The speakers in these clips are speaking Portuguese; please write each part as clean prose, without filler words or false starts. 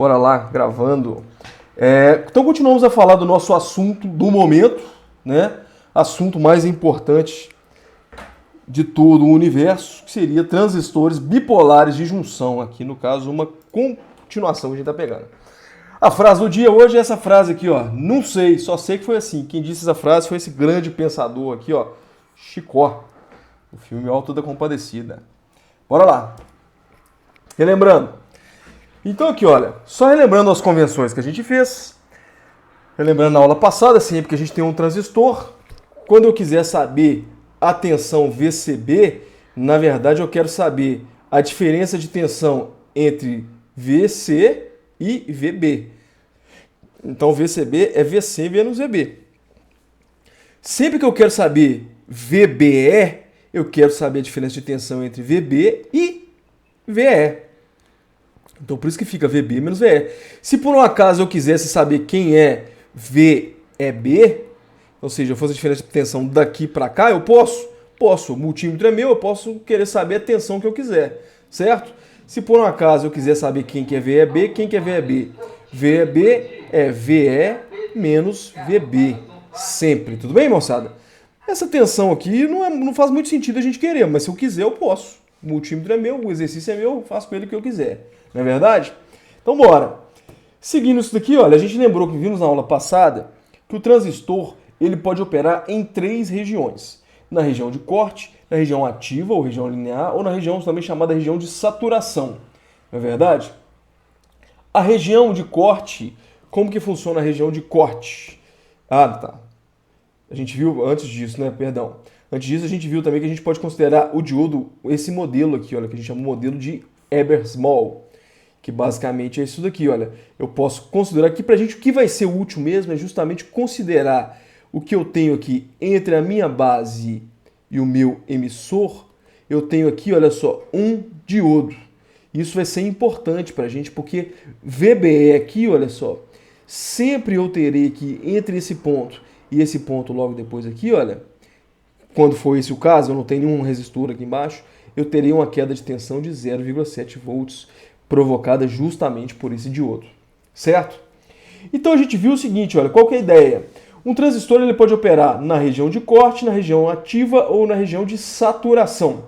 Bora lá, gravando. Então continuamos a falar do nosso assunto do momento, né? Assunto mais importante de todo o universo, que seria transistores bipolares de junção. Aqui, no caso, uma continuação que a gente está pegando. A frase do dia hoje é essa frase aqui, ó. Não sei, só sei que foi assim. Quem disse essa frase foi esse grande pensador aqui, ó. Chicó, do filme Auto da Compadecida. Bora lá. Relembrando. Então aqui, olha, só relembrando as convenções que a gente fez, relembrando na aula passada, sempre que a gente tem um transistor, quando eu quiser saber a tensão VCB, na verdade eu quero saber a diferença de tensão entre VC e VB. Então VCB é VC menos VB. Sempre que eu quero saber VBE, eu quero saber a diferença de tensão entre VB e VE. Então por isso que fica VB menos VE. Se por um acaso eu quisesse saber quem é VEB, ou seja, fosse a diferença de tensão daqui para cá, eu posso. O multímetro é meu, eu posso querer saber a tensão que eu quiser, certo? Se por um acaso eu quiser saber quem que é VEB, quem que é VEB? VEB é VE menos VB, sempre. Tudo bem, moçada? Essa tensão aqui não faz muito sentido a gente querer, mas se eu quiser eu posso. O multímetro é meu, o exercício é meu, eu faço com ele o que eu quiser. Não é verdade? Então bora. Seguindo isso daqui, olha, a gente lembrou que vimos na aula passada que o transistor ele pode operar em 3 regiões. Na região de corte, na região ativa ou região linear, ou na região também chamada região de saturação. Não é verdade? A região de corte, como que funciona a região de corte? Ah, tá. A gente viu antes disso, né? Perdão. Antes disso, a gente viu também que a gente pode considerar o diodo, esse modelo aqui, olha, que a gente chama de modelo de Eber-Small, que basicamente é isso daqui, olha. Eu posso considerar aqui pra gente o que vai ser útil mesmo é justamente considerar o que eu tenho aqui entre a minha base e o meu emissor. Eu tenho aqui, olha só, um diodo. Isso vai ser importante pra gente porque VBE aqui, olha só, sempre eu terei aqui entre esse ponto e esse ponto logo depois aqui, olha, quando for esse o caso, eu não tenho nenhum resistor aqui embaixo, eu terei uma queda de tensão de 0,7 volts provocada justamente por esse diodo, certo? Então a gente viu o seguinte, olha, qual que é a ideia? Um transistor ele pode operar na região de corte, na região ativa ou na região de saturação.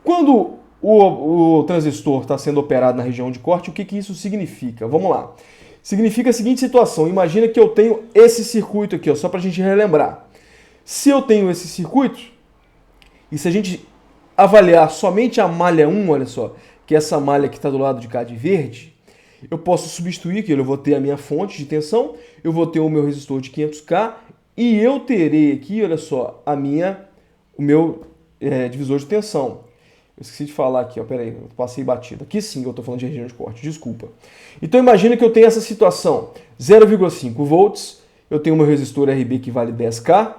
Quando o transistor está sendo operado na região de corte, o que que isso significa? Vamos lá. Significa a seguinte situação, imagina que eu tenho esse circuito aqui, ó, só para a gente relembrar. Se eu tenho esse circuito, e se a gente avaliar somente a malha 1, olha só, que é essa malha que está do lado de cá de verde, eu posso substituir aqui, eu vou ter a minha fonte de tensão, eu vou ter o meu resistor de 500K e eu terei aqui, olha só, o meu divisor de tensão. Eu esqueci de falar aqui, ó, peraí, eu passei batido. Aqui sim eu estou falando de região de corte, desculpa. Então imagina que eu tenho essa situação, 0,5 volts, eu tenho o meu resistor RB que vale 10K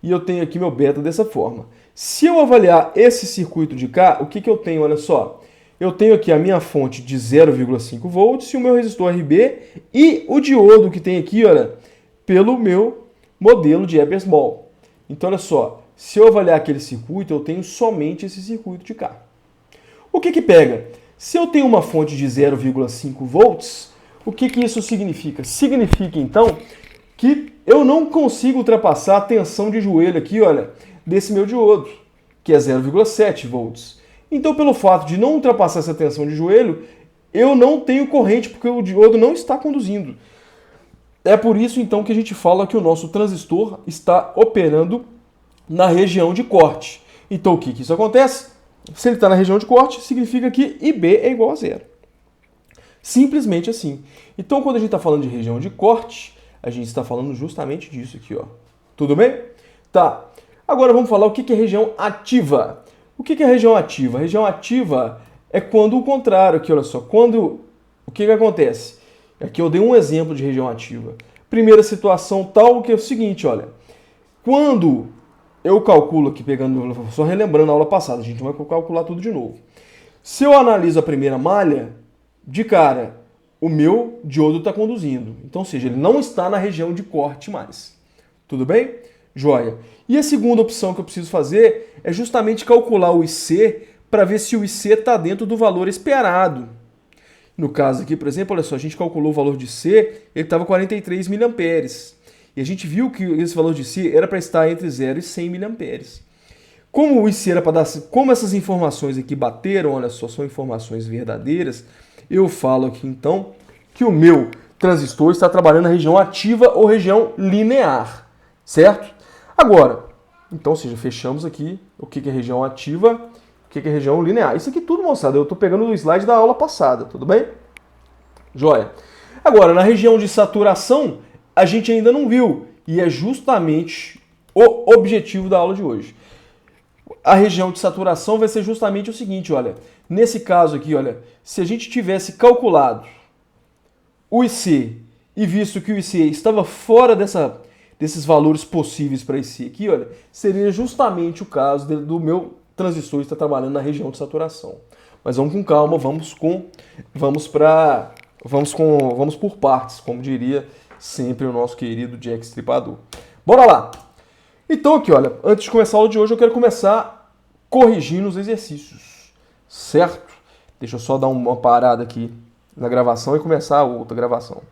e eu tenho aqui meu beta dessa forma. Se eu avaliar esse circuito de cá, o que que eu tenho, olha só, eu tenho aqui a minha fonte de 0,5 volts e o meu resistor RB e o diodo que tem aqui, olha, pelo meu modelo de Eber-Small. Então, olha só, se eu avaliar aquele circuito, eu tenho somente esse circuito de cá. O que que pega? Se eu tenho uma fonte de 0,5 volts, o que que isso significa? Significa, então, que eu não consigo ultrapassar a tensão de joelho aqui, olha, desse meu diodo, que é 0,7 volts. Então, pelo fato de não ultrapassar essa tensão de joelho, eu não tenho corrente, porque o diodo não está conduzindo. É por isso, então, que a gente fala que o nosso transistor está operando na região de corte. Então, o que isso acontece? Se ele está na região de corte, significa que IB é igual a zero. Simples assim. Então, quando a gente está falando de região de corte, a gente está falando justamente disso aqui, ó. Tudo bem? Tá. Agora vamos falar o que é região ativa. O que é região ativa? A região ativa é quando o contrário, aqui, olha só, o que acontece? Aqui eu dei um exemplo de região ativa. Primeira situação tal, que é o seguinte, olha, quando eu calculo aqui, só relembrando a aula passada, a gente não vai calcular tudo de novo. Se eu analiso a primeira malha, de cara, o meu diodo está conduzindo. Então, ou seja, ele não está na região de corte mais. Tudo bem? Joia. E a segunda opção que eu preciso fazer é justamente calcular o IC para ver se o IC está dentro do valor esperado. No caso aqui, por exemplo, olha só, a gente calculou o valor de C, ele estava 43 miliamperes. E a gente viu que esse valor de C era para estar entre 0 e 100 miliamperes. Como o IC era para dar, como essas informações aqui bateram, olha só, são informações verdadeiras, eu falo aqui então que o meu transistor está trabalhando na região ativa ou região linear, certo? Agora, então, ou seja, fechamos aqui o que é região ativa, o que é região linear. Isso aqui tudo, moçada, eu estou pegando o slide da aula passada, tudo bem? Joia. Agora, na região de saturação, a gente ainda não viu, e é justamente o objetivo da aula de hoje. A região de saturação vai ser justamente o seguinte, olha, nesse caso aqui, olha, se a gente tivesse calculado o IC e visto que o IC estava fora desses valores possíveis para IC aqui, olha, seria justamente o caso do meu transistor estar trabalhando na região de saturação. Mas vamos com calma, vamos por partes, como diria sempre o nosso querido Jack Stripador. Bora lá! Então aqui, olha, antes de começar a aula de hoje, eu quero começar corrigindo os exercícios, certo? Deixa eu só dar uma parada aqui na gravação e começar a outra gravação.